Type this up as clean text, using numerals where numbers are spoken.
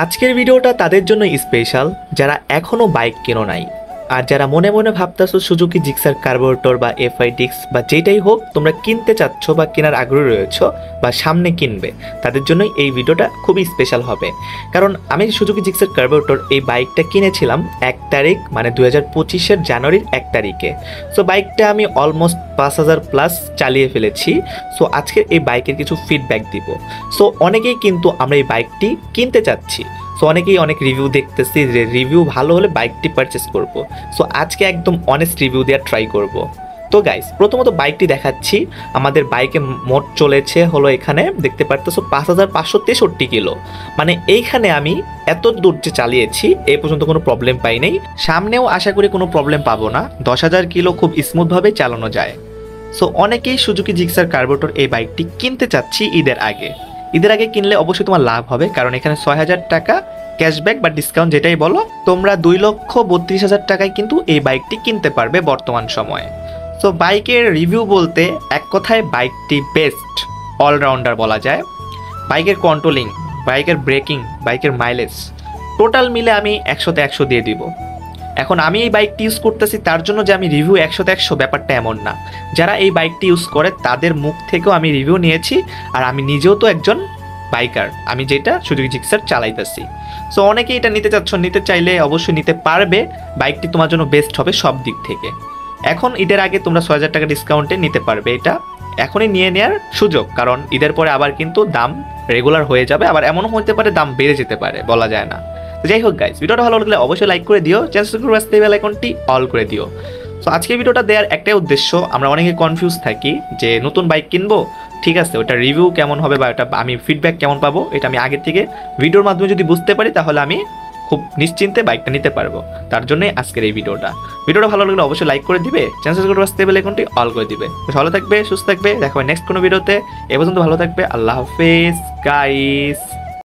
আজকের ভিডিওটা তাদের জন্য স্পেশাল যারা এখনো বাইক কেনো নাই আর যারা মনে মনে ভাবতাছো সুজুকি জিক্সার কার্বোরেটর বা FIDX বা যেটাই হোক তোমরা কিনতে চাচ্ছ বা কেনার আগ্রহ রয়েছো বা সামনে কিনবে তাদের জন্যই এই ভিডিওটা খুবই স্পেশাল হবে। কারণ আমি সুজুকি জিক্সার কার্বোরেটর এই বাইকটা কিনেছিলাম 1 তারিখ মানে 2025-এর জানুয়ারির 1 তারিখে। সো বাইকটা আমি অলমোস্ট 5000 প্লাস চালিয়ে ফেলেছি। সো আজকে এই বাইকের কিছু ফিডব্যাক দিব। সো অনেকেই কিন্তু আমরা এই বাইকটি কিনতে চাচ্ছি। সো অনেকেই অনেক রিভিউ দেখতেছি যে রিভিউ ভালো হলে বাইকটি পারচেস করব। সো আজকে একদম অনেস্ট রিভিউ দেওয়ার ট্রাই করব। তো গাইস প্রথমত বাইকটি দেখাচ্ছি। আমাদের বাইকে মোট চলেছে হলো এখানে দেখতে পারতেছো 5563 কিলো। মানে এইখানে আমি এত দূর যে চালিয়েছি এই পর্যন্ত কোনো প্রবলেম পাই নাই, সামনেও আশা করি কোনো প্রবলেম পাবো না। 10,000 কিলো খুব স্মুথভাবে চালানো যায়। সো অনেকেই সুজুকি জিক্সার কার্বোরেটর এই বাইকটি কিনতে চাচ্ছি ঈদের আগে কিনলে অবশ্যই তোমার লাভ হবে, কারণ এখানে 6,000 টাকা ক্যাশব্যাক বা ডিসকাউন্ট যেটাই বলো তোমরা 2,32,000 টাকায় কিন্তু এই বাইকটি কিনতে পারবে বর্তমান সময়ে। সো বাইকের রিভিউ বলতে এক কথায় বাইকটি বেস্ট অলরাউন্ডার বলা যায়। বাইকের কন্ট্রোলিং, বাইকের ব্রেকিং, বাইকের মাইলেজ টোটাল মিলে আমি 100তে 100 দিয়ে দিব। এখন আমি এই বাইকটি ইউজ করতেছি তার জন্য যে আমি রিভিউ 100তে 100 ব্যাপারটা এমন না। যারা এই বাইকটি ইউজ করে তাদের মুখ থেকেও আমি রিভিউ নিয়েছি, আর আমি নিজেও তো একজন বাইকার, আমি যেটা সুজুকি জিক্সার চালাইতেছি। সো অনেকেই এটা নিতে চাইলে অবশ্যই নিতে পারবে। বাইকটি তোমার জন্য বেস্ট হবে সব দিক থেকে। এখন ঈদের আগে তোমরা 6,000 টাকা ডিসকাউন্টে নিতে পারবে। এটা এখনই নিয়ে নেওয়ার সুযোগ, কারণ ঈদের পরে আবার কিন্তু দাম রেগুলার হয়ে যাবে, আবার এমনও হতে পারে দাম বেড়ে যেতে পারে, বলা যায় না। যাই হোক গাইস, ভিডিওটা ভালো লাগলে অবশ্যই লাইক করে দিও, চ্যানেল সাবস্ক্রাইব করে বেল আইকনটি অল করে দিও। সো আজকে ভিডিওটা দেওয়ার একটাই উদ্দেশ্য, আমরা অনেকে কনফিউজ থাকি যে নতুন বাইক কিনবো, ঠিক আছে ওটা রিভিউ কেমন হবে বা ওটা আমি ফিডব্যাক কেমন পাবো, এটা আমি আগে থেকে ভিডিওর মাধ্যমে যদি বুঝতে পারি তাহলে আমি খুব নিশ্চিন্তে বাইকটা নিতে পারবো। তার জন্যই আজকের এই ভিডিওটা ভালো লাগলে অবশ্যই লাইক করে দিবে, চ্যানেল সাবস্ক্রাইব করে বেল আইকনটি অল করে দিবে। ভালো থাকবে, সুস্থ থাকবে, দেখা হবে নেক্সট কোনো ভিডিওতে। এ পর্যন্ত ভালো থাকবে, আল্লাহ হাফেজ গাইস।